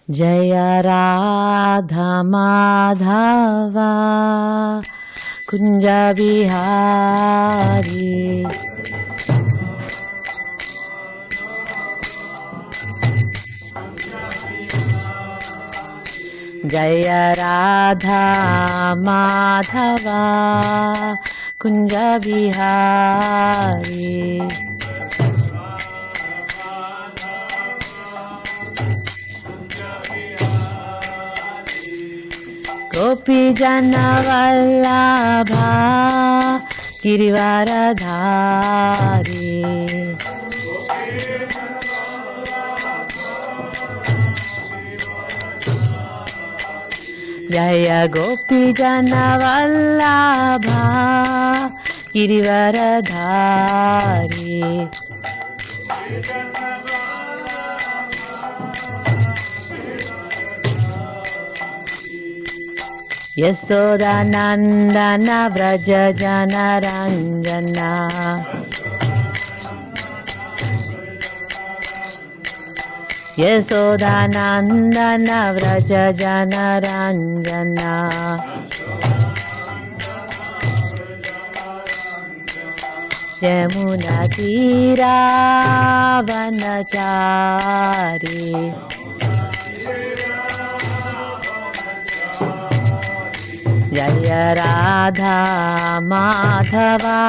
जय राधा माधवा कुंज बिहारी जय राधा माधवा कुंज बिहारी गोपी जन वल्लभा गिरिवरधारी जय गोपी जन वल्लभा गिरिवरधारी यशोदा नंदन व्रज जन रंजना यशोदा नंदन व्रज जन रंजना यमुना तीरा वनचारी जय राधा माधवा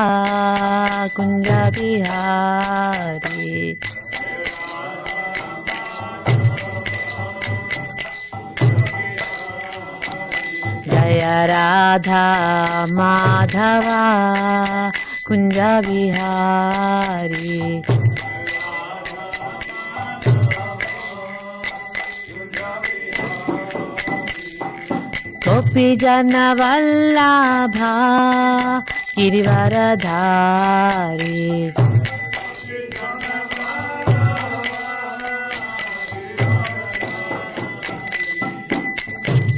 कुंज बिहारी जय राधा माधवा कुंज बिहारी गोपी जन वल्लभा गिरिवरधारी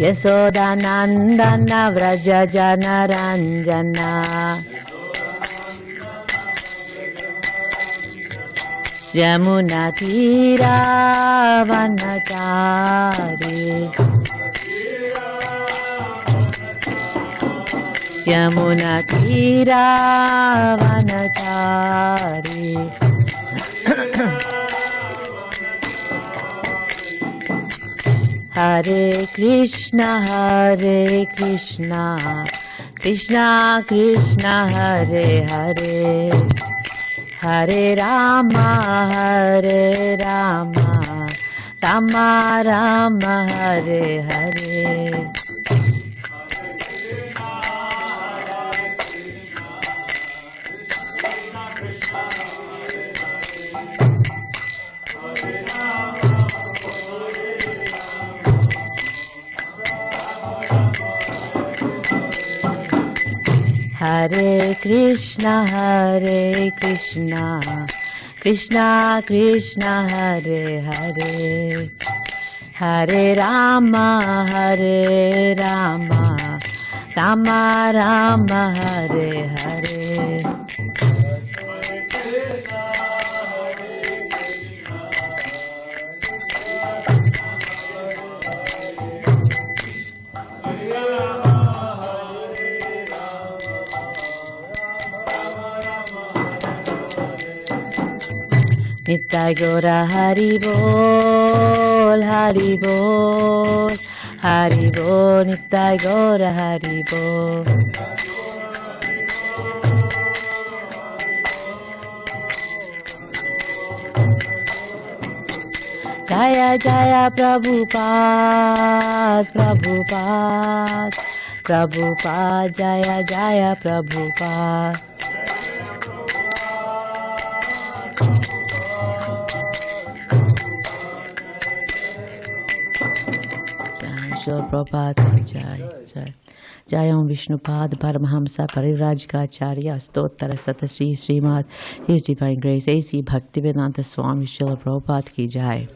यशोदा नंदन व्रज जन रंजना यमुना तीरा वनचारी यमुना तीरा वनचारी हरे कृष्णा कृष्णा कृष्णा हरे हरे हरे रामा राम राम हरे हरे हरे कृष्णा कृष्णा कृष्णा हरे हरे हरे राम राम राम हरे हरे नित्य गौर हरि बोल नित्य गौर हरि बोल जय जय प्रभुपाद जय जय प्रभुपाद प्रभात जय जय जय ओम विष्णुपाद परमहंस परिव्राजकाचार्य स्तोत्र सत Shri Srimad his divine grace AC Bhaktivedanta स्वामी शिल प्रभुपाद की जय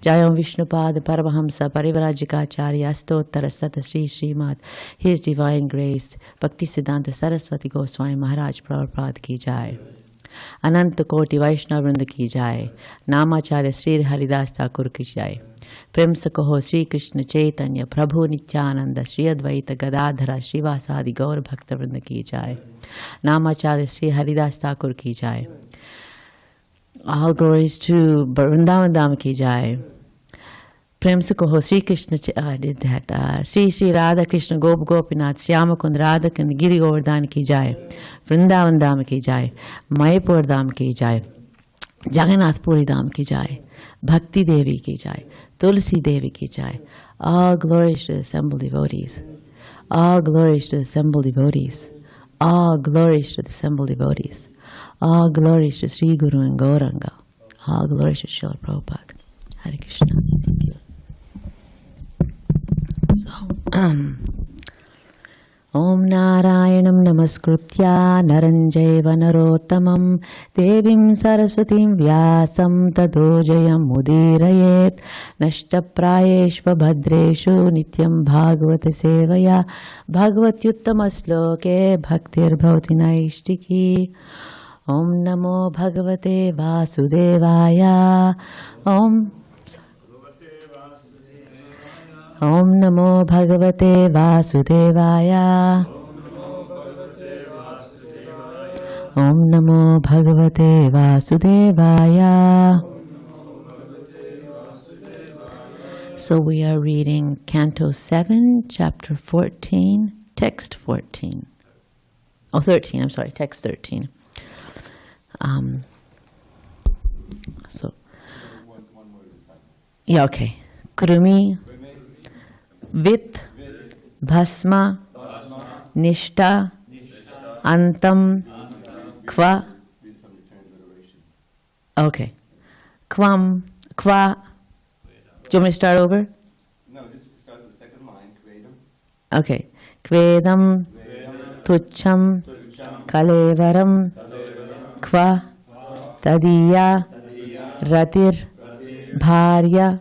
जय ओम विष्णुपाद परमहंस परिव्राजकाचार्य स्तोत्र सत Shri Srimad his divine grace Bhaktisiddhanta Saraswati Goswami महाराज प्रभुपाद की जय अनंत कोटि वैष्णव वृंद की जाए। नामाचार्य श्री हरिदास ठाकुर की जाए। प्रेम से कहो श्री कृष्ण चैतन्य प्रभु नित्यानंद श्री अद्वैत गदाधर श्रीवासादि गौर भक्त वृंद की जाए। नामाचार्य श्री हरिदास ठाकुर की जाए। All glories to Vrindavan Dham ki jai. Prem se kaho Sri Krishna, I did that. Sri Sri Radha Krishna Gop Gopinath Shyama Kund Radha Kund Giri Govardhan ki jai. Vrindavan Dham ki jai. Mayapur Dham ki jai. Jagannath Puri Dham ki jai. Bhakti Devi ki jai. Tulsi Devi ki jai. All glories to the assembled devotees. All glories to the assembled devotees. All glories to the assembled devotees. All glories to Sri Guru and Gauranga. All glories to Srila Prabhupada. Hare Krishna. Thank you. So, Om Narayanam Namaskritya Naranjaiva Narottamam Devim Saraswatim Vyasam Tado Jayam Mudirayet Nashtaprayeshva Bhadreshu Nityam Bhagavata Sevaya Bhagavatyuttama Sloke Bhaktir Bhavati Naishtiki. Om Namo Bhagavate Vasudevaya. Om Namo Bhagavate Vasudevaya. Om Namo Bhagavate Vasudevaya. So we are reading Canto 7, Chapter 14, Text 14. Oh, 13, I'm sorry, Text 13. So, yeah, okay. Krumi, Vit, Bhasma, Nishta, Antam, Kva. Okay. Kvam, Kva. Do you want me to start over? No, just start with the second line, Kvedam. Okay. Kvedam, Tucham, Kalevaram, Kva, Tadiya, Ratir, Bharya,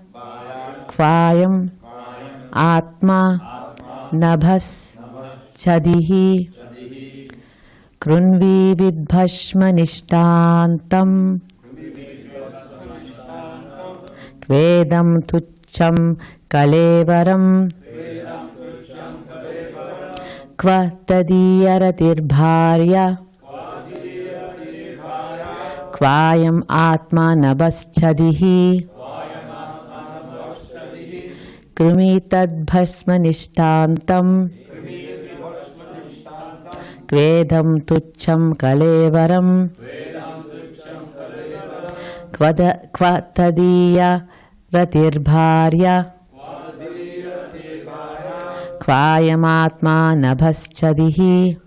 Kvayam, Atma, Nabhas, Chadihi, Krunvi Vidbhashma Nishtantam, Kvedam Tucham Kalevaram, Kva Tadiya Ratir Bharya, Kvayam Atma Nabhaschadihi Krumi Tadbhasma Nishtantam Kvedam Tucham Kalevaram Kvatadiya Ratirbharya Kvayam Atma Nabhaschadihi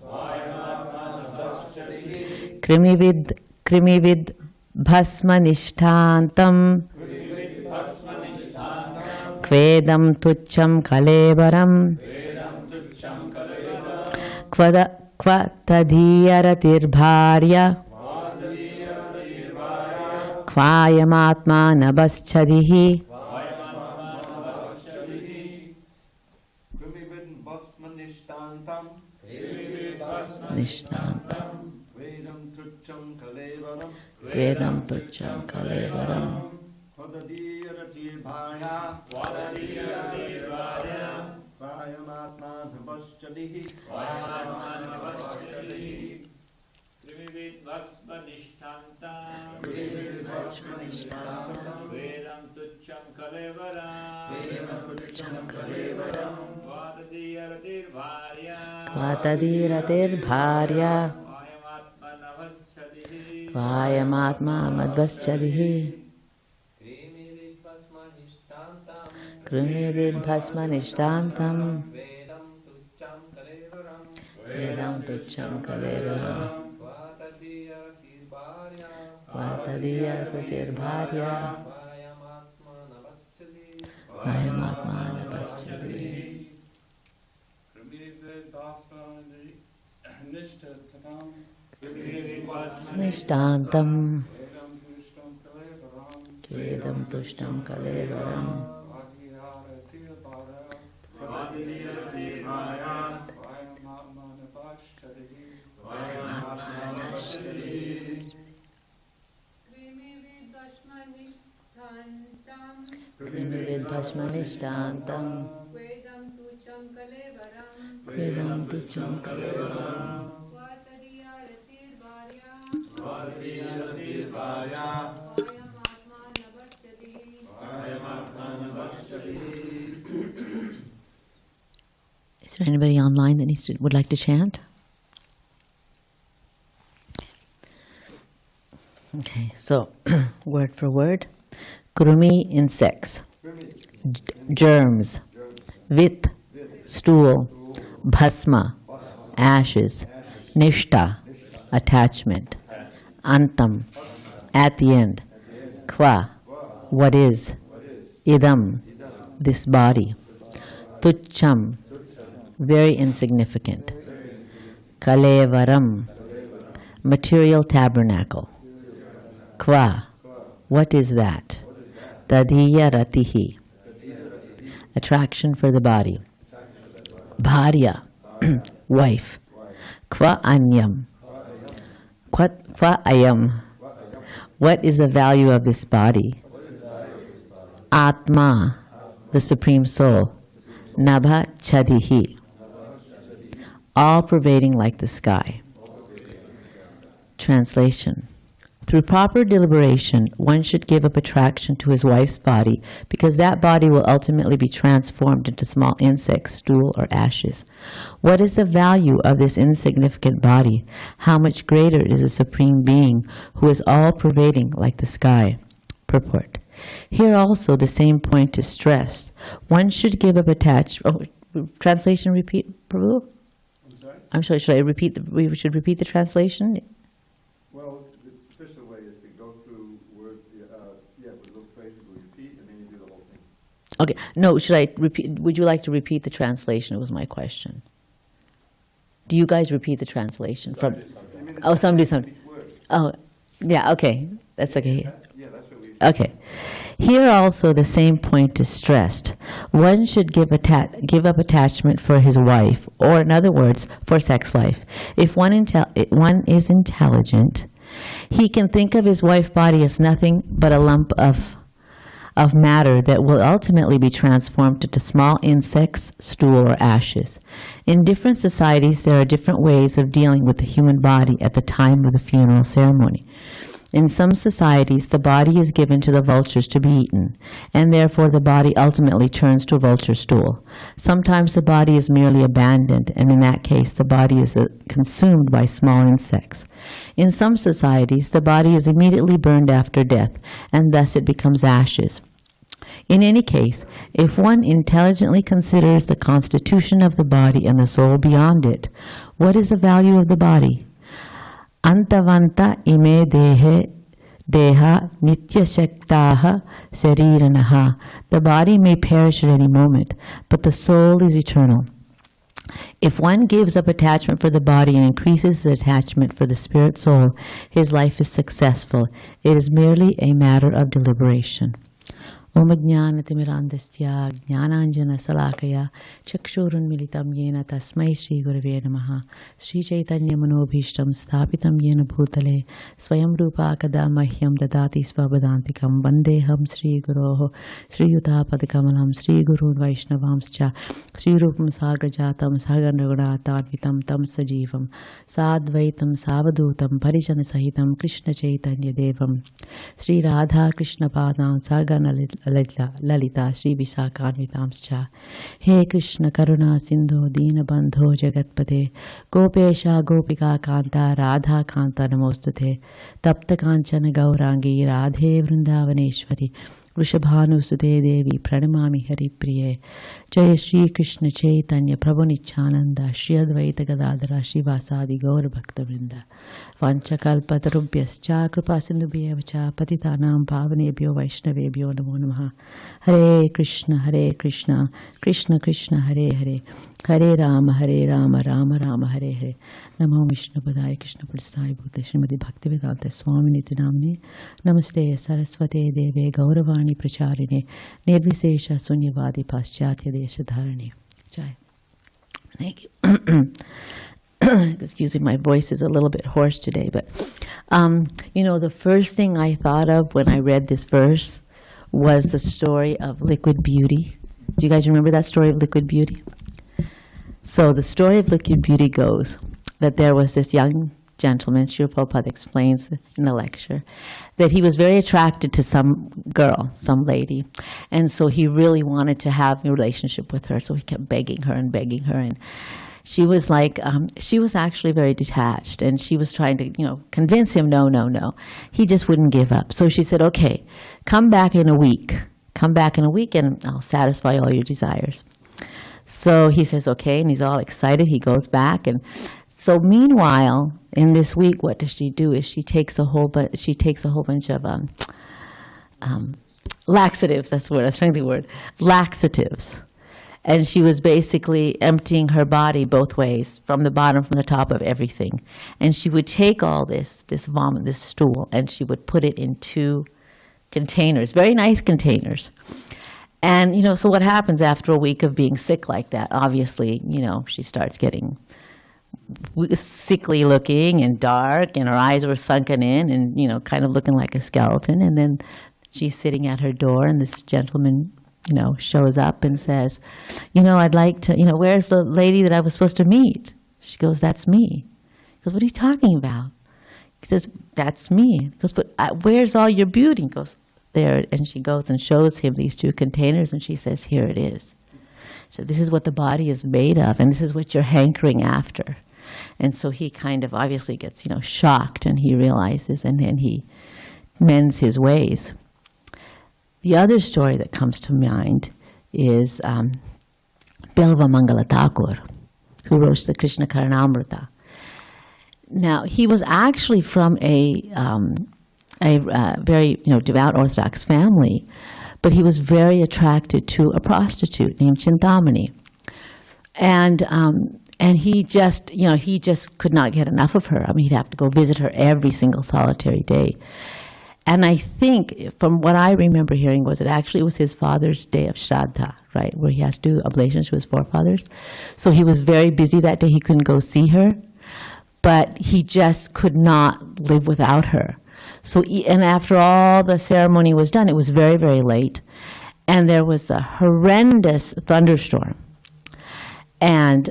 Krimivid Bhasma Nishtantam Kvedam Tucham Kalevaram Kvatadiya Ratirbharya Kvayam Atma Nabhaschadihi Nishtantam Kvedam Tucham Kalevaram Kvatadiratir Bharya Kvayam Atma Madvaschadihi Krimivid Bhasma Nishtantam Vedam Tucham Kalevaram Kvatadiya Ratir Bharya Kvayam Atma Nabhaschadihi Nishtantam Kvedam Tushtam Kalevaram vidbhasmanishtantam Kvedam tucham kalevaram Is there anybody online that would like to chant? Okay, so word for word. Krumi, insects. Germs. Vit, stool. Bhasma, ashes. Nishta, attachment. Antam, at the end. Kva, what is. Idam, this body. Tucham, very insignificant. Kalevaram, material tabernacle. Kva, what is that? Tadiya ratihi, attraction for the body. Bharya, wife. Kva anyam, kva ayam, what is the value of this body? Atma, the Supreme Soul. Nabha chadihi, all-pervading like the sky. Translation. Through proper deliberation, one should give up attraction to his wife's body because that body will ultimately be transformed into small insects, stool, or ashes. What is the value of this insignificant body? How much greater is the Supreme Being who is all-pervading like the sky? Purport. Here also the same point is stressed. One should give up attachment. Translation repeat, Prabhu? I'm sorry, should I repeat? We should repeat the translation? Well, the official way is to go through words, with those phrases we repeat, and then you do the whole thing. Okay, no, should I repeat? Would you like to repeat the translation? Was my question. Do you guys repeat the translation? Some do some. Oh, yeah, okay. That's okay. Yeah, that's what we. Okay. Here also the same point is stressed. One should give up attachment for his wife, or in other words, for sex life. If one is intelligent, he can think of his wife's body as nothing but a lump of matter that will ultimately be transformed into small insects, stool, or ashes. In different societies, there are different ways of dealing with the human body at the time of the funeral ceremony. In some societies, the body is given to the vultures to be eaten, and therefore the body ultimately turns to a vulture stool. Sometimes the body is merely abandoned, and in that case the body is consumed by small insects. In some societies, the body is immediately burned after death, and thus it becomes ashes. In any case, if one intelligently considers the constitution of the body and the soul beyond it, what is the value of the body? Antavanta ime deha nitya shaktaha sariranaha. The body may perish at any moment, but the soul is eternal. If one gives up attachment for the body and increases the attachment for the spirit soul, his life is successful. It is merely a matter of deliberation. Om Jnanatimirandasya Jnananjana Salakaya Chakshurunmilitam Yena Tasmai Shri Gurave Namaha Shri Chaitanya Manobhishtam Sthapitam Yena Bhutale Swayam Rupa Kada Mahyam Dadati Svabadantikam Vandeham Shri Guroho Shri Yuta Padakamalam Shri Gurun Vaishnavamscha Shri Rupam Sagrajatam Sagarnagunatavitam Tam Sajivam Sadvaitam Savadutam Parijana Sahitam Krishna Chaitanya Devam Shri Radha Krishna Padam Sagarna Lalita Shri Visakhanvitamscha. He Krishna Karuna Sindhu Dina Bandho Jagatpate Gopesha Gopika Kanta Radha Kanta Namostate Tapta Kanchana Gaurangi Radhe Vrindavaneshwari Vrishabhanu Sute Devi Pranamami Hari Priye Jaya Shri Krishna Chaitanya Prabhu Nityananda Shri Advaita Gadadara Shivasadi Gaur Bhakta Vrinda Vanchakalpatarubhyascha Kripa Sindhubhyeva Patitanam Pavanebhyo Vaishnavebhyo Namo Namaha. Hare Krishna Krishna Krishna Hare Hare Hare Rama Rama Rama Hare Hare. Namo Vishnu Padaya Krishna Pradasthaya Bhute Srimad Bhaktivedanta Swami Niti Namne Namaste Saraswate Deve Gauravani Pracharine Nirvisesha Sunyavadi Paschatya Desha Dharane. Jai. Thank you. Excuse me, my voice is a little bit hoarse today, but the first thing I thought of when I read this verse was the story of Liquid Beauty. Do you guys remember that story of Liquid Beauty? So the story of Liquid Beauty goes that there was this young gentleman, Srila Prabhupada explains in the lecture, that he was very attracted to some girl, some lady, and so he really wanted to have a relationship with her, so he kept begging her, and she was like, she was actually very detached, and she was trying to, convince him, no. He just wouldn't give up. So she said, okay, come back in a week and I'll satisfy all your desires. So he says, okay, and he's all excited. He goes back, and so meanwhile, in this week, what does she do? Is she takes a whole bunch of laxatives. That's the word. I was trying to think of the word. Laxatives, and she was basically emptying her body both ways, from the bottom, from the top, of everything. And she would take all this vomit, this stool, and she would put it in 2 containers, very nice containers. And so what happens after a week of being sick like that? Obviously, she starts getting sickly looking and dark, and her eyes were sunken in, and kind of looking like a skeleton. And then she's sitting at her door, and this gentleman shows up and says, I'd like to, where's the lady that I was supposed to meet? She goes, that's me. He goes, what are you talking about? He says, that's me. He goes, but where's all your beauty? He goes, there. And she goes and shows him these 2 containers, and she says, here it is. So this is what the body is made of, and this is what you're hankering after. And so he kind of obviously gets, shocked, and he realizes, and then he mends his ways. The other story that comes to mind is Bilva Mangala Thakur, who wrote the Krishna Karanamrita. Now, he was actually from a very devout Orthodox family, but he was very attracted to a prostitute named Chintamani, and he just could not get enough of her. I mean, he'd have to go visit her every single solitary day. And I think, from what I remember hearing, was it was his father's day of Shraddha, right, where he has to do oblations to his forefathers. So he was very busy that day. He couldn't go see her, but he just could not live without her. So, and after all the ceremony was done, it was very, very late, and there was a horrendous thunderstorm. And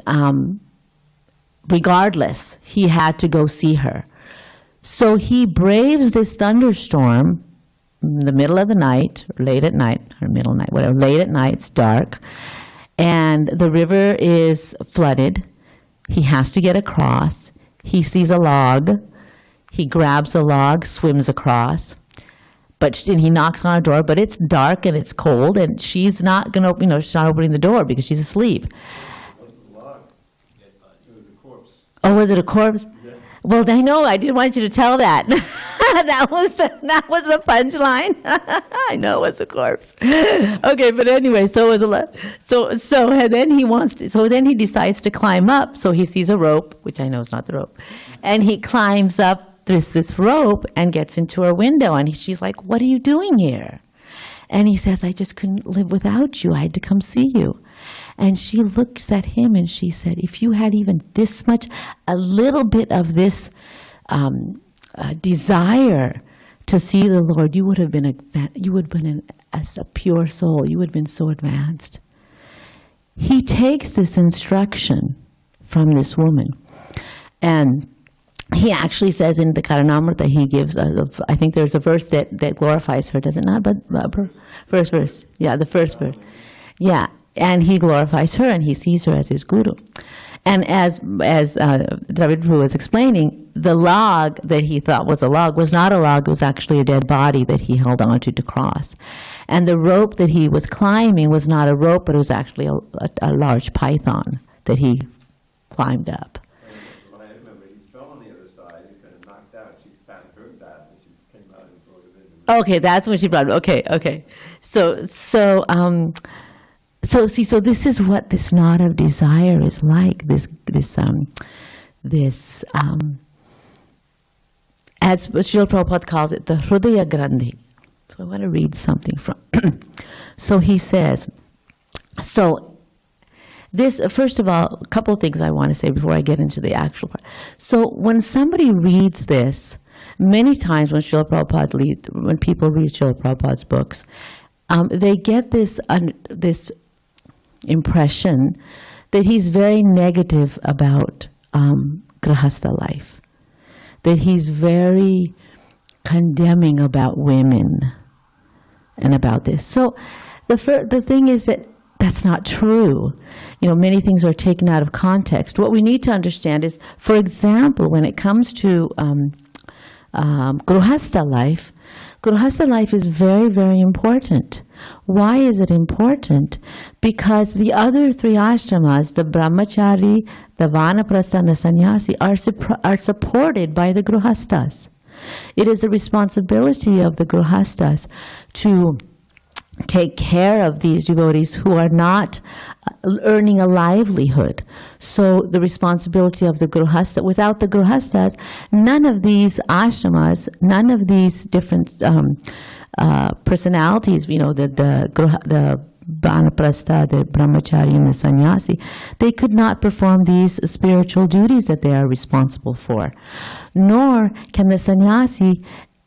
regardless, he had to go see her. So he braves this thunderstorm in the middle of the night, or late at night, or middle night, whatever, late at night, it's dark, and the river is flooded. He has to get across. He sees a log. He grabs a log, swims across, and he knocks on her door, but it's dark and it's cold, and she's not going to open, she's not opening the door because she's asleep. It wasn't a log. It was a corpse. Oh, was it a corpse? Yeah. Well, I know. I didn't want you to tell that. that was the punchline. I know it was a corpse. Okay, but anyway, and then he decides to climb up. So he sees a rope, which I know is not the rope, and he climbs up this rope and gets into her window. And she's like, "What are you doing here?" And he says, "I just couldn't live without you. I had to come see you." And she looks at him and she said, "If you had even this much, a little bit of this desire to see the Lord, you would have been as a pure soul. You would have been so advanced." He takes this instruction from this woman, and he actually says in the Karanamrita, he gives, I think there's a verse that glorifies her, does it not? But first verse. Yeah, the first verse. Yeah. And he glorifies her, and he sees her as his guru. And as Dravid Prabhu was explaining, the log that he thought was a log was not a log. It was actually a dead body that he held onto to cross. And the rope that he was climbing was not a rope, but it was actually a large python that he climbed up. Well, I remember he fell on the other side. He kind of knocked out. She kind of heard that, and she came out and brought him in. Okay, that's when she brought him. Okay. So this is what this knot of desire is like. This as Srila Prabhupada calls it, the Hrudaya Grandhi. So I want to read something from. So he says, this, first of all, a couple of things I want to say before I get into the actual part. So when somebody reads this, many times when people read Srila Prabhupada's books, they get this impression that he's very negative about grahastha life, that he's very condemning about women and about this. So the thing is that that's not true. Many things are taken out of context. What we need to understand is, for example, when it comes to grahastha life is very, very important. Why is it important? Because the other three ashramas, the brahmachari, the vanaprastha, and the sannyasi, are supported by the grahasthas. It is the responsibility of the grahasthas to take care of these devotees who are not earning a livelihood. So the responsibility of the grahastha, without the grahasthas, none of these ashramas, none of these different personalities, the vanaprastha, the brahmachari, and the sannyasi, they could not perform these spiritual duties that they are responsible for. Nor can the sannyasi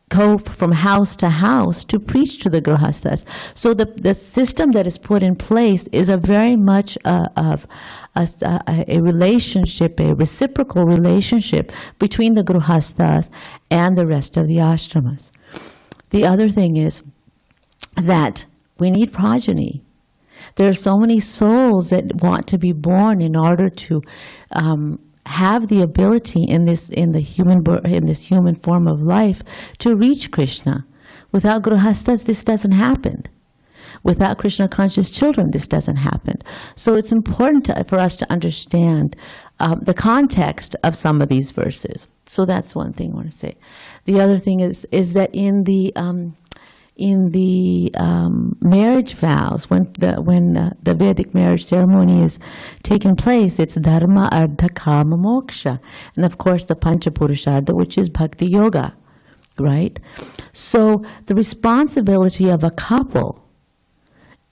go from house to house to preach to the grahasthas. So the system that is put in place is a very much of a relationship, a reciprocal relationship between the grahasthas and the rest of the ashramas. The other thing is that we need progeny. There are so many souls that want to be born in order to have the ability in this human form of life to reach Krishna. Without grahasthas, this doesn't happen. Without Krishna conscious children, this doesn't happen. So it's important for us to understand the context of some of these verses. So that's one thing I want to say. The other thing is that in the marriage vows, when the Vedic marriage ceremony is taking place, it's dharma, artha, kama, moksha, and of course the panchapurushartha, which is bhakti yoga, right? So the responsibility of a couple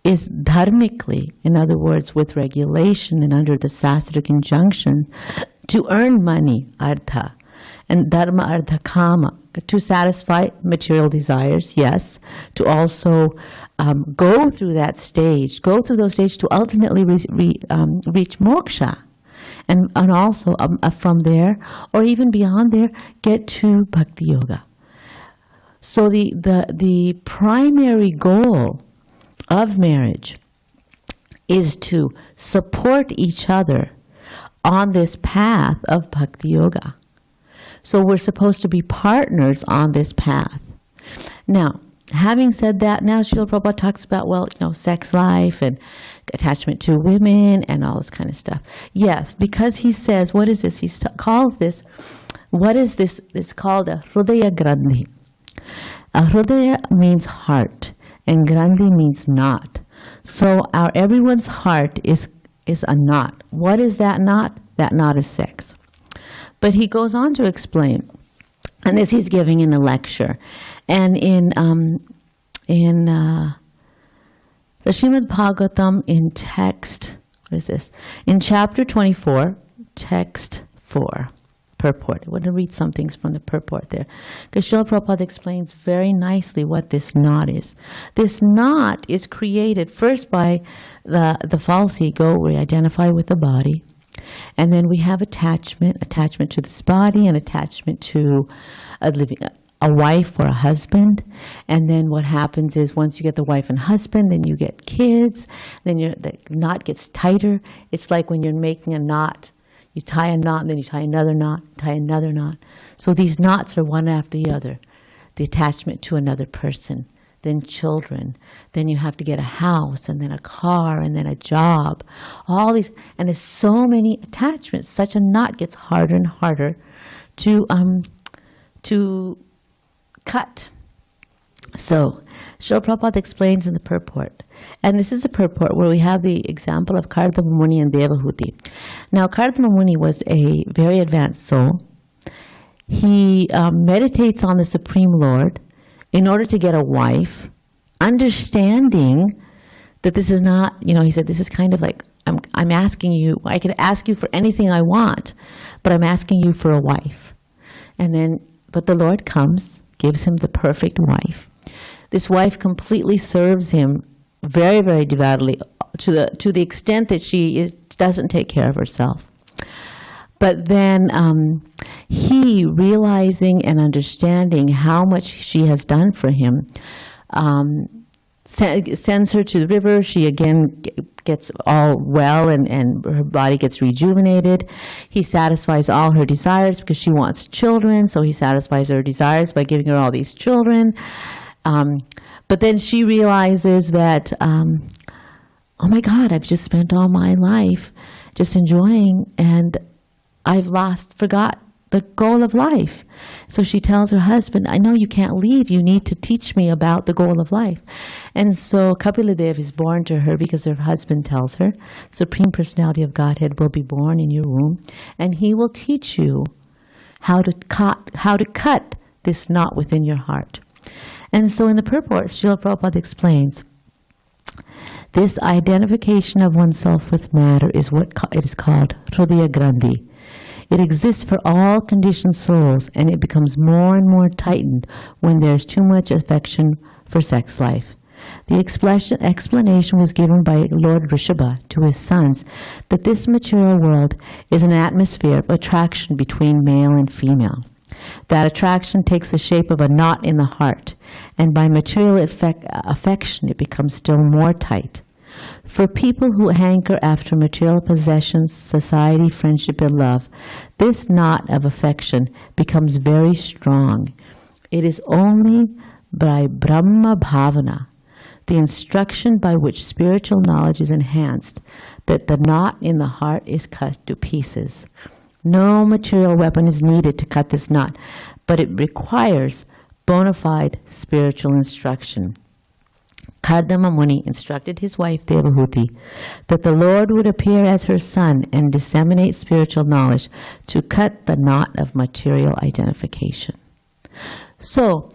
is dharmically, in other words, with regulation and under the sastric injunction, to earn money, artha, and dharma, artha, kama, to satisfy material desires, yes, to also go through those stages to ultimately reach moksha, and also from there, or even beyond there, get to bhakti yoga. So the primary goal of marriage is to support each other on this path of bhakti yoga. So we're supposed to be partners on this path. Now, having said that, now Srila Prabhupada talks about, sex life and attachment to women and all this kind of stuff. Yes, because he says, what is this? He calls this, what is this? It's called a Hrudaya Grandhi. A Hrudaya means heart, and Grandhi means knot. So everyone's heart is a knot. What is that knot? That knot is sex. But he goes on to explain, and this he's giving in a lecture, and in the Srimad Bhagavatam in text, what is this? In chapter 24, text 4, purport. I want to read some things from the purport there, because Srila Prabhupada explains very nicely what this knot is. This knot is created first by the false ego, where we identify with the body. And then we have attachment to this body, and attachment to a wife or a husband. And then what happens is, once you get the wife and husband, then you get kids. Then the knot gets tighter. It's like when you're making a knot. You tie a knot, and then you tie another knot, tie another knot. So these knots are one after the other. The attachment to another person, then children, then you have to get a house, and then a car, and then a job. All these, and there's so many attachments. Such a knot gets harder and harder to cut. So, Srila Prabhupada explains in the purport, and this is a purport where we have the example of Kardama Muni and Devahuti. Now, Kardama Muni was a very advanced soul. He meditates on the Supreme Lord in order to get a wife, understanding that this is not, he said, this is kind of like, I'm asking you, I can ask you for anything I want, but I'm asking you for a wife. But the Lord comes, gives him the perfect wife. This wife completely serves him very, very devoutly, to the extent that she doesn't take care of herself. But then he, realizing and understanding how much she has done for him, sends her to the river. She again gets all well, and her body gets rejuvenated. He satisfies all her desires because she wants children, so he satisfies her desires by giving her all these children. But then she realizes that, oh my God, I've just spent all my life just enjoying, and I've forgot the goal of life. So she tells her husband, I know you can't leave. You need to teach me about the goal of life. And so Kapila Dev is born to her because her husband tells her, Supreme Personality of Godhead will be born in your womb, and he will teach you how to cut this knot within your heart. And so in the purport, Srila Prabhupada explains, this identification of oneself with matter is what it is called Hridaya Grandhi. It exists for all conditioned souls, and it becomes more and more tightened when there's too much affection for sex life. The explanation was given by Lord Rishabha to his sons that this material world is an atmosphere of attraction between male and female. That attraction takes the shape of a knot in the heart, and by material affection it becomes still more tight. For people who hanker after material possessions, society, friendship, and love, this knot of affection becomes very strong. It is only by Brahma Bhavana, the instruction by which spiritual knowledge is enhanced, that the knot in the heart is cut to pieces. No material weapon is needed to cut this knot, but it requires bona fide spiritual instruction. Kardama Muni instructed his wife Devahuti that the Lord would appear as her son and disseminate spiritual knowledge to cut the knot of material identification. So,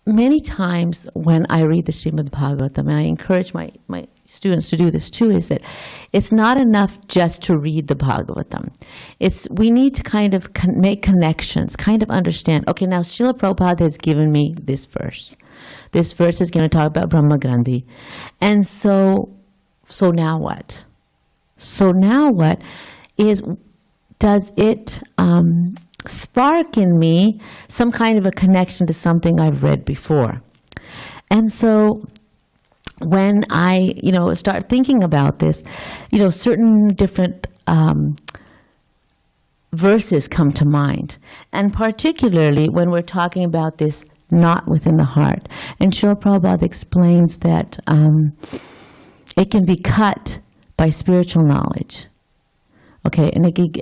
many times when I read the Srimad Bhagavatam, and I encourage my students to do this too, is that it's not enough just to read the Bhagavatam. We need to kind of make connections, kind of understand, okay, now Srila Prabhupada has given me this verse. This verse is going to talk about Brahma Grandhi. And so now what? So now what does it spark in me some kind of a connection to something I've read before? And so when I, start thinking about this, certain different verses come to mind. And particularly when we're talking about this knot within the heart. And Srila Prabhupada explains that it can be cut by spiritual knowledge. Okay,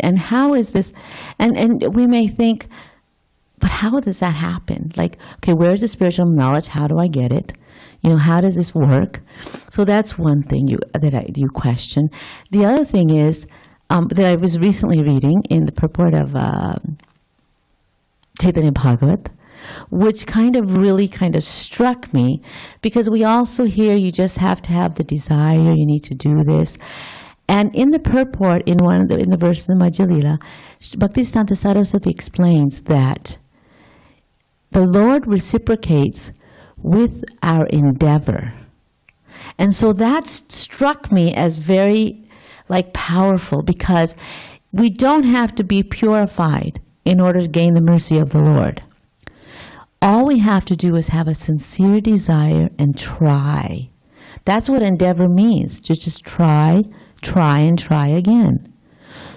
and how is this? And we may think, but how does that happen? Like, okay, where's the spiritual knowledge? How do I get it? How does this work? So that's one thing you question. The other thing is that I was recently reading in the purport of Chaitanya Bhagavat, which really struck me, because we also hear you just have to have the desire, you need to do this. And in the purport, in the verses of Madhya Lila, Bhaktisiddhanta Saraswati explains that the Lord reciprocates with our endeavor. And so that struck me as very powerful, because we don't have to be purified in order to gain the mercy of the Lord. All we have to do is have a sincere desire and try. That's what endeavor means, to just try and try again.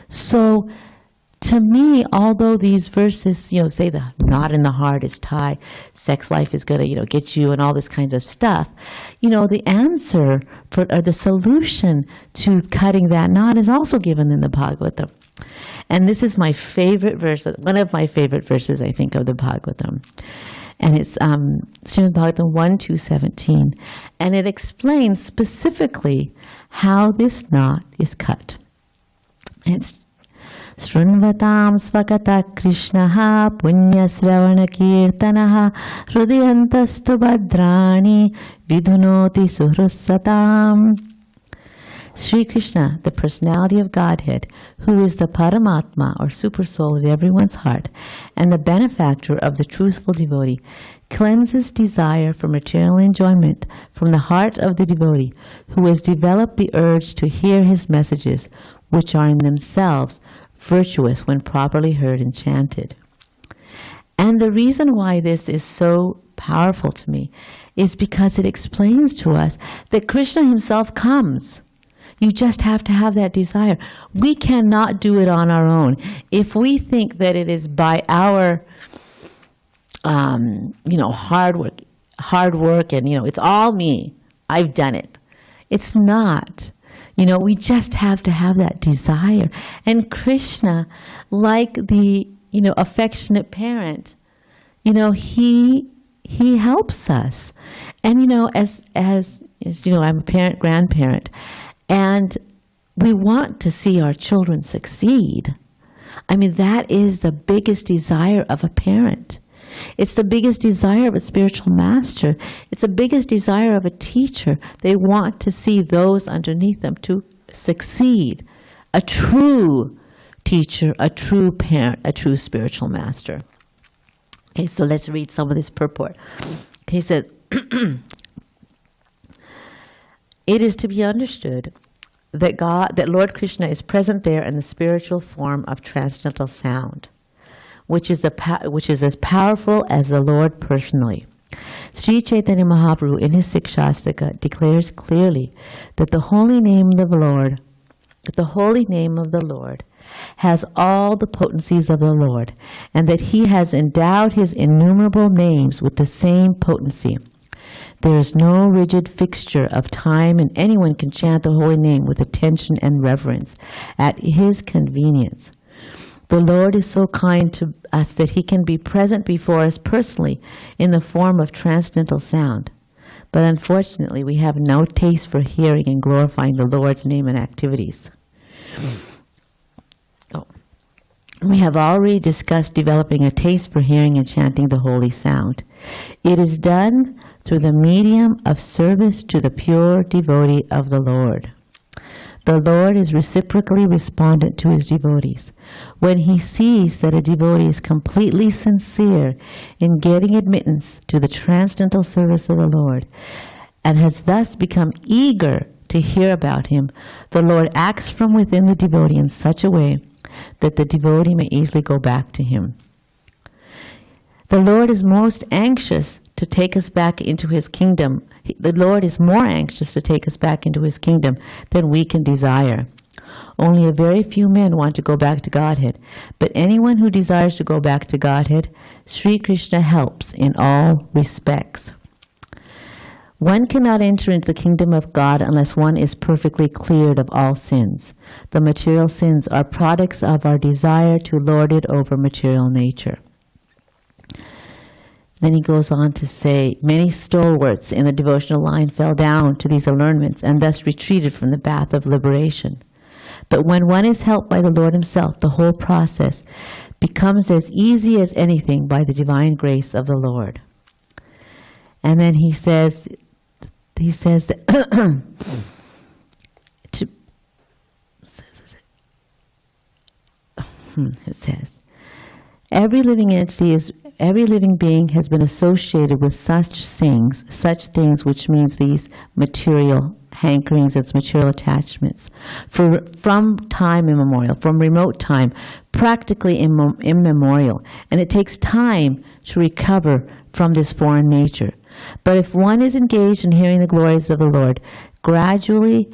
So to me, although these verses, say the knot in the heart is tied, sex life is going to, get you, and all this kinds of stuff, the answer or the solution to cutting that knot is also given in the Bhagavatam. And this is my favorite verse, one of my favorite verses, I think, of the Bhagavatam. And it's Srimad Bhagavatam 1.2.17. And it explains specifically how this knot is cut. And it's Srunvatam svakata Krishnaha punyasravana kirtanaha hrudayantastu bhadrani vidhunoti suhrussatam. Sri Krishna, the personality of Godhead, who is the Paramatma or super soul of everyone's heart, and the benefactor of the truthful devotee, cleanses desire for material enjoyment from the heart of the devotee who has developed the urge to hear his messages, which are in themselves virtuous when properly heard and chanted. And the reason why this is so powerful to me is because it explains to us that Krishna himself comes. You just have to have that desire. We cannot do it on our own. If we think that it is by our hard work and, it's all me, I've done it. It's not. We just have to have that desire. And Krishna, like the, affectionate parent, he helps us. And, as I'm a parent, grandparent, and we want to see our children succeed. I mean, that is the biggest desire of a parent. It's the biggest desire of a spiritual master. It's the biggest desire of a teacher. They want to see those underneath them to succeed. A true teacher, a true parent, a true spiritual master. Okay, so let's read some of this purport. Okay, so it is to be understood that Lord Krishna is present there in the spiritual form of transcendental sound, which is as powerful as the Lord personally. Sri Chaitanya Mahaprabhu in his Sikshastika declares clearly that the holy name of the Lord has all the potencies of the Lord, and that he has endowed his innumerable names with the same potency. There is no rigid fixture of time, and anyone can chant the holy name with attention and reverence at his convenience. The Lord is so kind to us that he can be present before us personally in the form of transcendental sound. But unfortunately, we have no taste for hearing and glorifying the Lord's name and activities. We have already discussed developing a taste for hearing and chanting the holy sound. It is done through the medium of service to the pure devotee of the Lord. The Lord is reciprocally respondent to his devotees. When he sees that a devotee is completely sincere in getting admittance to the transcendental service of the Lord, and has thus become eager to hear about him, the Lord acts from within the devotee in such a way that the devotee may easily go back to him. The Lord is most anxious to take us back into his kingdom. The Lord is more anxious to take us back into his kingdom than we can desire. Only a very few men want to go back to Godhead, but anyone who desires to go back to Godhead, Sri Krishna helps in all respects. One cannot enter into the kingdom of God unless one is perfectly cleared of all sins. The material sins are products of our desire to lord it over material nature. Then he goes on to say, many stalwarts in the devotional line fell down to these allurements and thus retreated from the path of liberation. But when one is helped by the Lord himself, the whole process becomes as easy as anything by the divine grace of the Lord. And then he says that it says, every living being has been associated with such things, which means these material hankerings, its material attachments, from time immemorial, from remote time, practically immemorial. And it takes time to recover from this foreign nature. But if one is engaged in hearing the glories of the Lord, gradually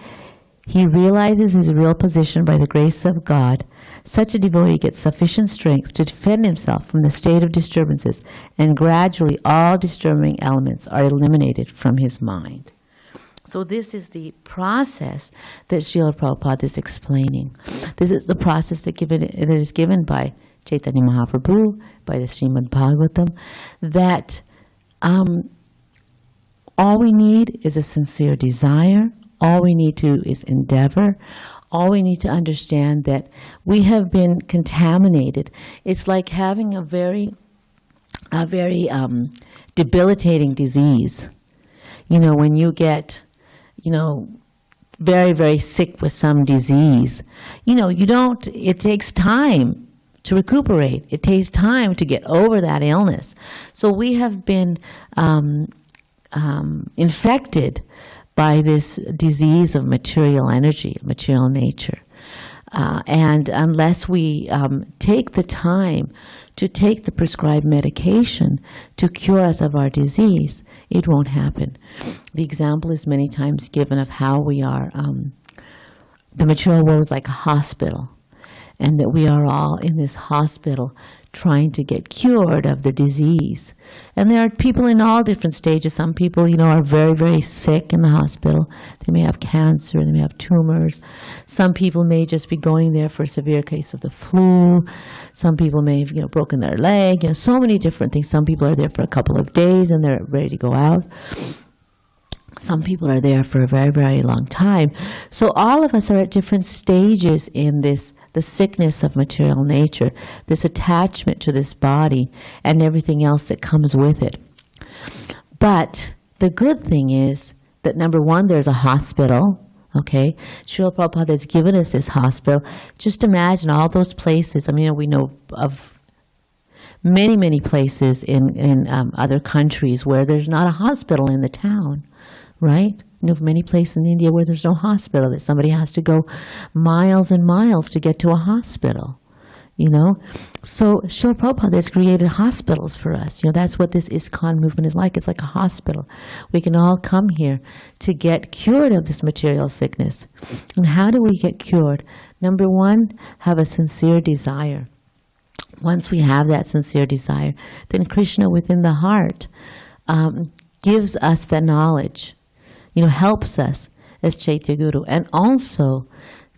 he realizes his real position by the grace of God. Such a devotee gets sufficient strength to defend himself from the state of disturbances, and gradually all disturbing elements are eliminated from his mind. So this is the process that Srila Prabhupada is explaining. This is the process that is given by Chaitanya Mahaprabhu, by the Srimad Bhagavatam, that all we need is a sincere desire. All we need to is endeavor. All we need to understand that we have been contaminated. It's like having a very debilitating disease. When you get, very, very sick with some disease, it takes time to recuperate. It takes time to get over that illness. So we have been infected by this disease of material energy, material nature. And unless we take the time to take the prescribed medication to cure us of our disease, it won't happen. The example is many times given of how we are, the material world is like a hospital, and that we are all in this hospital trying to get cured of the disease. And there are people in all different stages. Some people, are very, very sick in the hospital. They may have cancer, they may have tumors. Some people may just be going there for a severe case of the flu. Some people may have, broken their leg. So many different things. Some people are there for a couple of days and they're ready to go out. Some people are there for a very, very long time. So all of us are at different stages in this, the sickness of material nature, this attachment to this body and everything else that comes with it. But the good thing is that, number one, there's a hospital, okay? Srila Prabhupada has given us this hospital. Just imagine all those places. I mean, we know of many, many places in other countries where there's not a hospital in the town. Right? Of many places in India where there's no hospital, that somebody has to go miles and miles to get to a hospital. So Srila Prabhupada has created hospitals for us. That's what this ISKCON movement is like. It's like a hospital. We can all come here to get cured of this material sickness. And how do we get cured? Number one, have a sincere desire. Once we have that sincere desire, then Krishna within the heart gives us the knowledge. Helps us as Chaitya Guru. And also,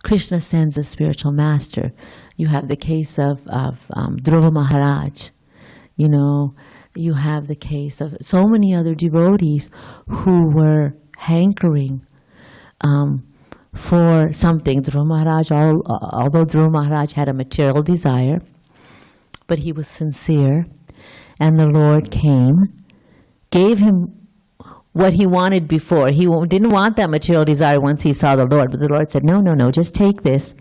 Krishna sends a spiritual master. You have the case of Dhruva Maharaj. You have the case of so many other devotees who were hankering for something. Dhruva Maharaj, although Dhruva Maharaj had a material desire, but he was sincere, and the Lord came, gave him what he wanted before. He didn't want that material desire once he saw the Lord, but the Lord said, no, just take this.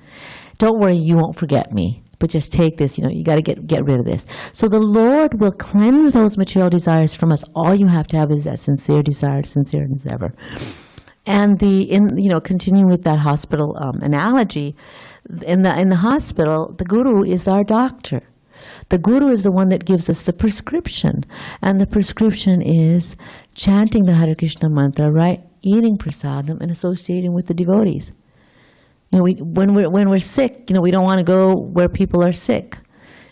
Don't worry, you won't forget me, but just take this. You got to get rid of this. So the Lord will cleanse those material desires from us. All you have to have is that sincere desire, sincere endeavor. And continuing with that hospital analogy, in the hospital, the Guru is our doctor. The Guru is the one that gives us the prescription. And the prescription is chanting the Hare Krishna mantra, right? Eating prasadam and associating with the devotees. When we're sick, we don't want to go where people are sick.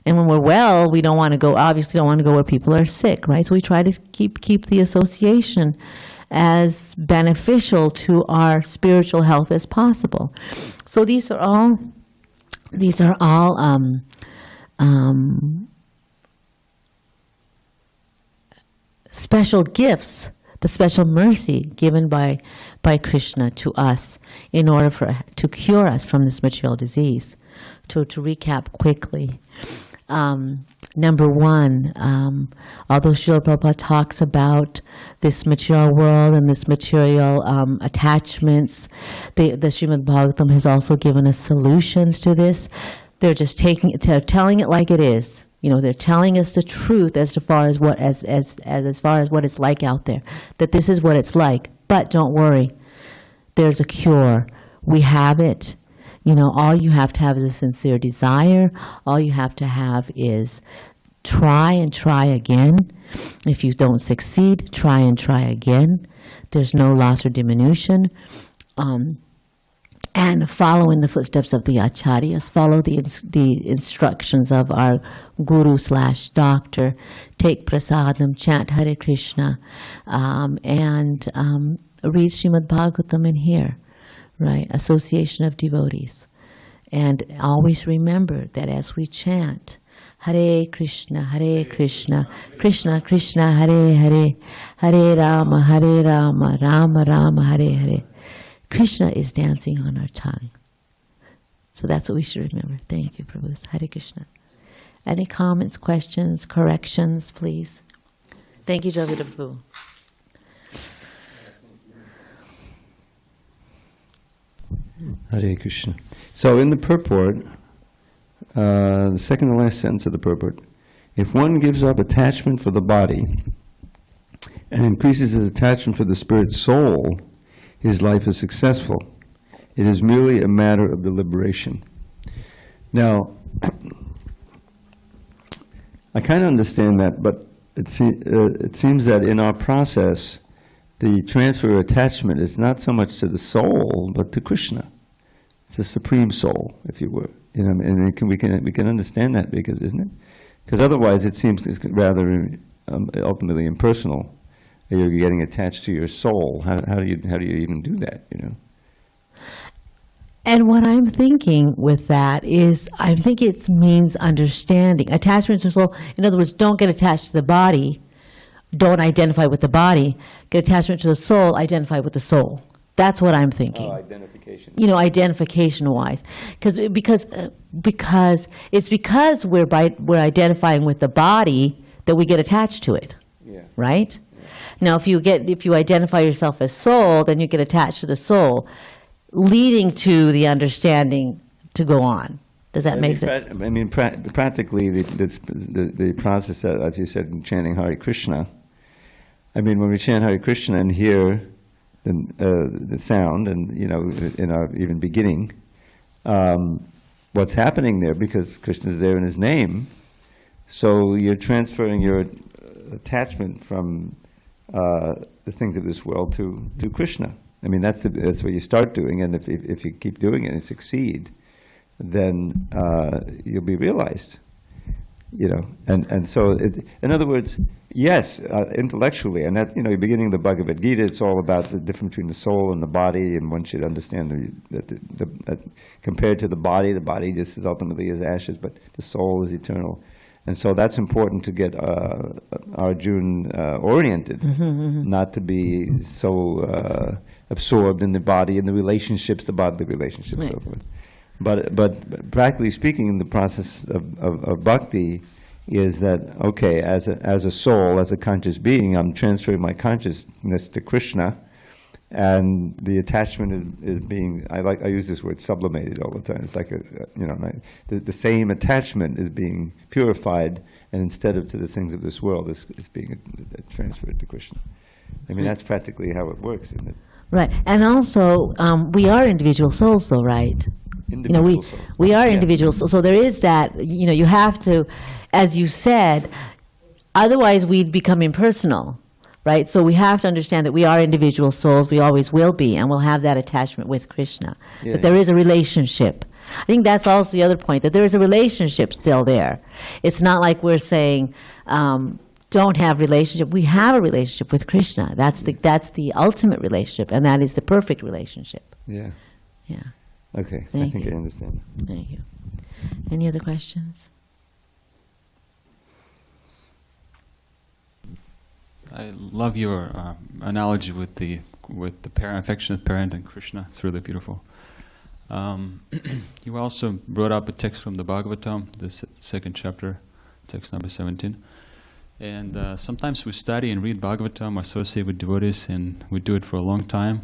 And when we're well, we obviously don't want to go where people are sick, right? So we try to keep the association as beneficial to our spiritual health as possible. So these are all special gifts, the special mercy given by Krishna to us in order to cure us from this material disease. To recap quickly, number one, although Srila Prabhupada talks about this material world and this material attachments, the Srimad Bhagavatam has also given us solutions to this. They're just telling it like it is. They're telling us the truth as far as what it's like out there. That this is what it's like. But don't worry, there's a cure. We have it. All you have to have is a sincere desire. All you have to have is try and try again. If you don't succeed, try and try again. There's no loss or diminution. And follow in the footsteps of the acharyas, follow the instructions of our guru/doctor, take prasadam, chant Hare Krishna, and read Srimad Bhagavatam in here, right? Association of devotees. And always remember that as we chant, Hare Krishna, Krishna Krishna, Hare Hare, Hare Rama, Rama Rama, Hare Hare. Krishna is dancing on our tongue. So that's what we should remember. Thank you, Prabhu. Hare Krishna. Any comments, questions, corrections, please? Thank you, Javida Prabhu. Hare Krishna. So in the purport, the second to last sentence of the purport. If one gives up attachment for the body and increases his attachment for the spirit soul, his life is successful. It is merely a matter of deliberation. Now, I kind of understand that, but it seems that in our process, the transfer of attachment is not so much to the soul, but to Krishna. It's the supreme soul, if you were. You know, and we can understand that, because, isn't it? Because otherwise, it seems it's rather ultimately impersonal. You're getting attached to your soul. How do you even do that? You know. And what I'm thinking with that is, I think it means understanding. Attachment to the soul. In other words, don't get attached to the body. Don't identify with the body. Get attachment to the soul. Identify with the soul. That's what I'm thinking. Oh, identification. You know, identification-wise, because it's because we're identifying with the body that we get attached to it. Yeah. Right. Yeah. Now, if you identify yourself as soul, then you get attached to the soul, leading to the understanding to go on. Does that make sense? Practically, the process that, as you said, in chanting Hare Krishna. I mean, when we chant Hare Krishna and hear the sound, and you know, in our even beginning, what's happening there, because Krishna is there in his name, so you're transferring your attachment from the things of this world to Krishna. I mean, that's what you start doing, and if you keep doing it and succeed, then you'll be realized. You know, and so in other words, yes, intellectually, and that, you know, beginning of the Bhagavad Gita, it's all about the difference between the soul and the body, and one should understand that compared to the body just is ultimately is ashes, but the soul is eternal, and so that's important to get Arjuna oriented, not to be so absorbed in the body and the relationships, the bodily relationships, right. So forth. But practically speaking, in the process of bhakti is that, okay, as a soul, as a conscious being, I'm transferring my consciousness to Krishna, and the attachment is being, I use this word, sublimated all the time. It's like the same attachment is being purified, and instead of to the things of this world, it's being transferred to Krishna. I mean, that's practically how it works, isn't it? Right, and also we are individual souls, though, right? We are individuals, so there is that, you know, you have to, as you said, otherwise we'd become impersonal, right? So we have to understand that we are individual souls, we always will be, and we'll have that attachment with Krishna. Yeah. That there is a relationship. I think that's also the other point, that there is a relationship still there. It's not like we're saying, don't have relationship. We have a relationship with Krishna. That's the ultimate relationship, and that is the perfect relationship. Yeah. Yeah. Okay, Thank I think you. I understand. Thank you. Any other questions? I love your analogy with the parent, affectionate parent, and Krishna. It's really beautiful. You also brought up a text from the Bhagavatam, the second chapter, text number 17. And sometimes we study and read Bhagavatam, associate with devotees, and we do it for a long time.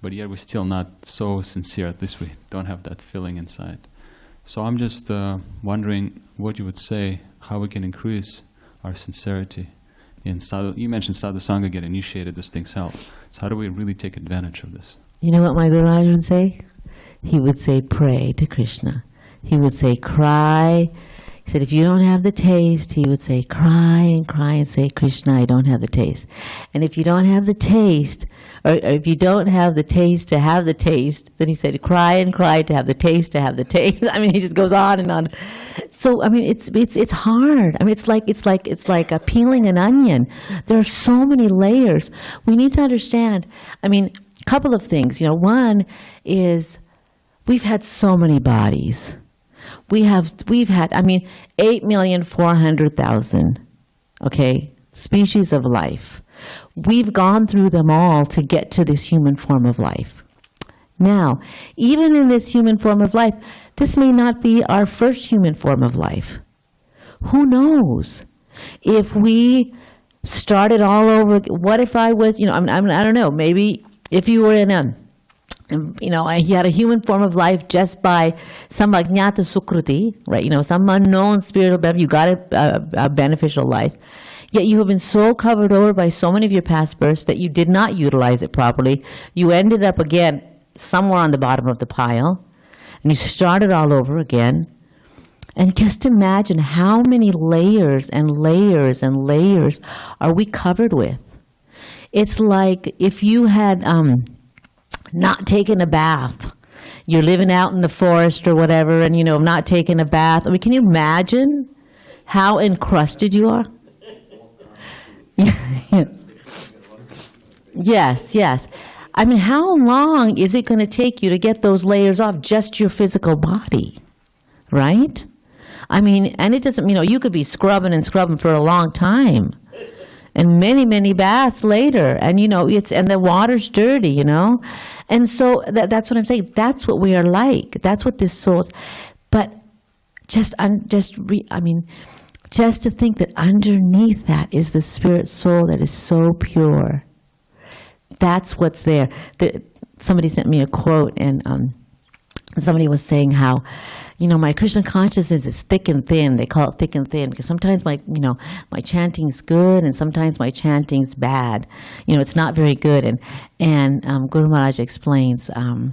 But yet we're still not so sincere, at least we don't have that feeling inside. So I'm just wondering what you would say, how we can increase our sincerity. In sadhu, you mentioned sadhu sangha, get initiated, these things help. So how do we really take advantage of this? You know what my Guru Maharaj would say? He would say, pray to Krishna. He would say, cry. He said, if you don't have the taste, he would say, cry and say, Krishna, I don't have the taste. And if you don't have the taste, or if you don't have the taste to have the taste, then he said, cry to have the taste to have the taste. I mean, he just goes on and on. So, I mean, it's hard. I mean, it's like peeling an onion. There are so many layers. We need to understand, I mean, a couple of things. You know, one is we've had so many bodies. We've had, I mean, 8,400,000, okay, species of life. We've gone through them all to get to this human form of life. Now, even in this human form of life, this may not be our first human form of life. Who knows? If we started all over, what if I was, you know, I don't know, maybe if you were in And, he had a human form of life just by some ajnata sukruti, right? Some unknown spiritual benefit. You got a beneficial life. Yet you have been so covered over by so many of your past births that you did not utilize it properly. You ended up again somewhere on the bottom of the pile, and you started all over again. And just imagine how many layers and layers and layers are we covered with. It's like if you had not taken a bath. You're living out in the forest or whatever, and not taking a bath. I mean, can you imagine how encrusted you are? Yes. I mean, how long is it going to take you to get those layers off just your physical body, right? I mean, and it doesn't, you could be scrubbing and scrubbing for a long time, and many, many baths later, and and the water's dirty, and so that's what I'm saying. That's what we are like. That's what this soul's. But just to think that underneath that is the spirit soul that is so pure. That's what's there. Somebody sent me a quote, and somebody was saying how, my Krishna consciousness is thick and thin. They call it thick and thin because sometimes my chanting's good and sometimes my chanting's bad. It's not very good. And Guru Maharaj explains, that's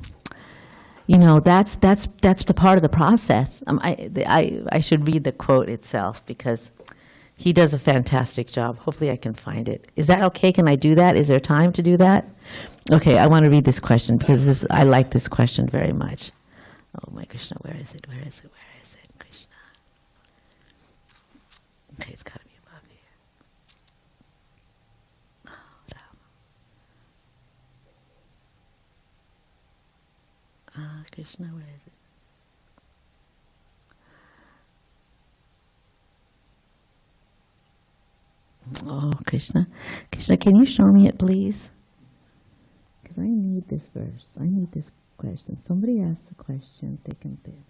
the part of the process. I should read the quote itself because he does a fantastic job. Hopefully I can find it. Is that okay? Can I do that? Is there time to do that? Okay, I want to read this question because I like this question very much. Oh my Krishna, where is it? Krishna. Okay, it's got to be above here. Oh, Ram. Krishna, where is it? Oh, Krishna, can you show me it, please? Because I need this verse. I need this question. Somebody asked the question, thick and thin.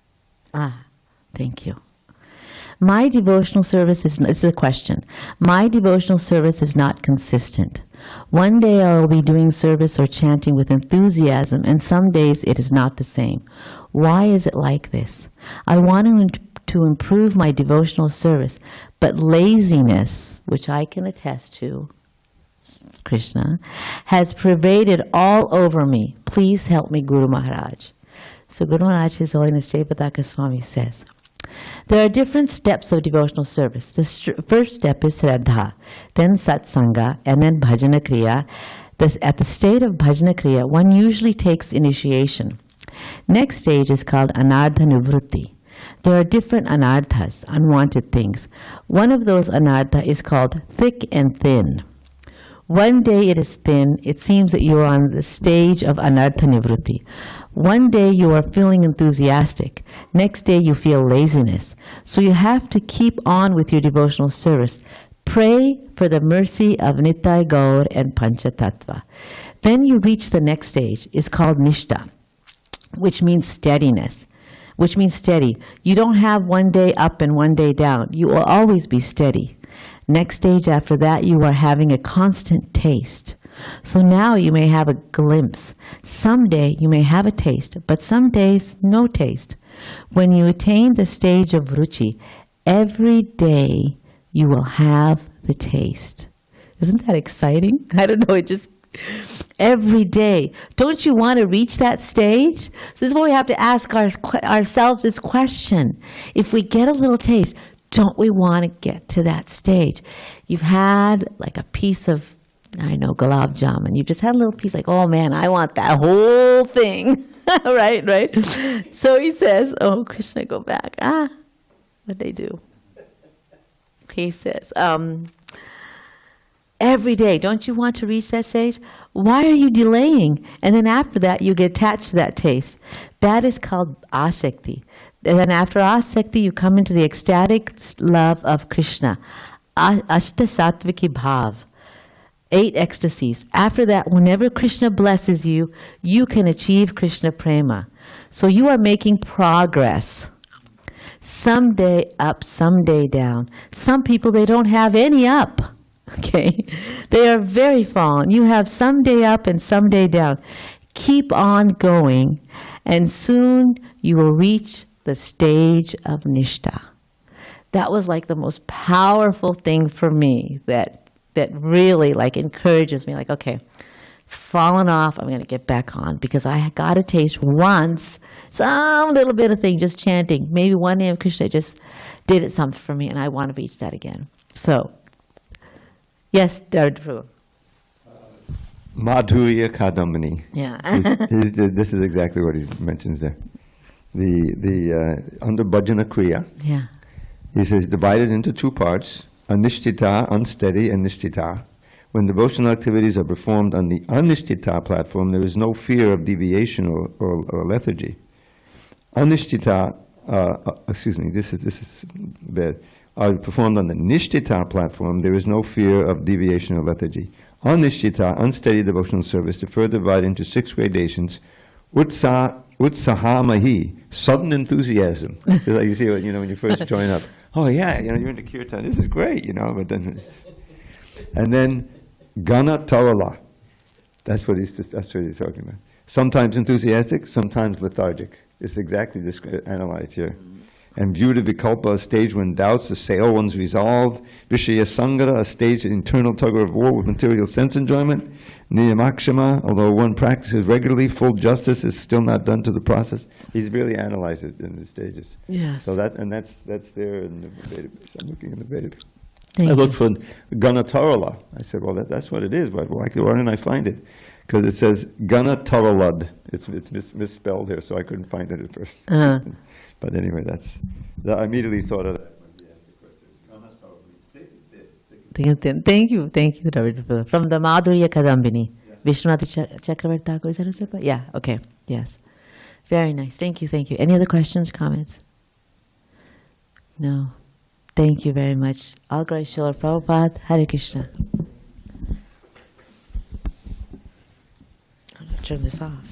Thank you. My devotional service it's a question. My devotional service is not consistent. One day I will be doing service or chanting with enthusiasm, and some days it is not the same. Why is it like this? I want to improve my devotional service, but laziness, which I can attest to, Krishna, has pervaded all over me. Please help me, Guru Maharaj. So Guru Maharaj, His Holiness Jayapataka Swami says, there are different steps of devotional service. The first step is Shraddha, then Satsanga, and then Bhajana Kriya. At the state of Bhajana Kriya, one usually takes initiation. Next stage is called Anardha Nivrutti. There are different anardhas, unwanted things. One of those anardha is called thick and thin. One day it is thin, it seems that you are on the stage of anardha nivrutti. One day you are feeling enthusiastic. Next day you feel laziness. So you have to keep on with your devotional service. Pray for the mercy of Nittai Gaur and Panchatattva. Then you reach the next stage. It's called Nishta, which means steadiness. Which means steady. You don't have one day up and one day down. You will always be steady. Next stage after that, you are having a constant taste. So now you may have a glimpse. Someday you may have a taste, but some days no taste. When you attain the stage of ruchi, every day you will have the taste. Isn't that exciting? I don't know, every day. Don't you want to reach that stage? So this is what we have to ask ourselves this question. If we get a little taste, don't we want to get to that stage? You've had like a piece of, gulab jamun. You just had a little piece like, oh man, I want that whole thing. right? So he says, oh, Krishna, go back. What'd they do? He says, every day, don't you want to reach that stage? Why are you delaying? And then after that, you get attached to that taste. That is called asakti. And then after asakti, you come into the ecstatic love of Krishna. Ashta sattviki bhav. 8 ecstasies. After that, whenever Krishna blesses you, you can achieve Krishna prema. So you are making progress. Someday up, someday down. Some people, they don't have any up. Okay? They are very fallen. You have some day up and some day down. Keep on going, and soon you will reach the stage of Nishtha. That was like the most powerful thing for me that really like encourages me, like, okay, fallen off, I'm going to get back on, because I got to taste once some little bit of thing, just chanting. Maybe one name of Krishna just did it something for me, and I want to reach that again. So, yes, Dharma. Madhurya Kadambini. Yeah. This is exactly what he mentions there. Under Bhajana Kriya, Yeah. he says, divided into two parts, anishtita, unsteady, and nishtita. When devotional activities are performed on the anishtita platform, there is no fear of deviation or lethargy. Anishtita, this is bad. Are performed on the nishtita platform, there is no fear of deviation or lethargy. Anishtita, unsteady devotional service, to further divide into 6 gradations. Utsahamahi, sudden enthusiasm. It's like you see, when you first join up. Oh yeah, you're into kirtan. This is great, but then, and then Gana Tarala. That's what he's talking about. Sometimes enthusiastic, sometimes lethargic. It's exactly analyzed here. And Vyuta Vikalpa, a stage when doubts assail one's resolve. Vishaya Sangara, a stage of internal tug-of-war with material sense enjoyment. Niyamakshama, although one practices regularly, full justice is still not done to the process. He's really analyzed it in the stages. Yes. So that's there in the database. I'm looking in the database. Thank I looked you. for Ganatarala. I said, well, that's what it is. Why didn't I find it? Because it says Ganataralad. It's misspelled here, so I couldn't find it at first. But anyway, I immediately thought of that when he asked the question. Thank you, David. From the Madhurya Kadambini. Yeah. Vishwanath Chakravarti Thakur, is that what you said? Yeah, okay, yes. Very nice, thank you. Any other questions, comments? No. Thank you very much. All grace, Srila Prabhupada, Hare Krishna. I'm going to turn this off.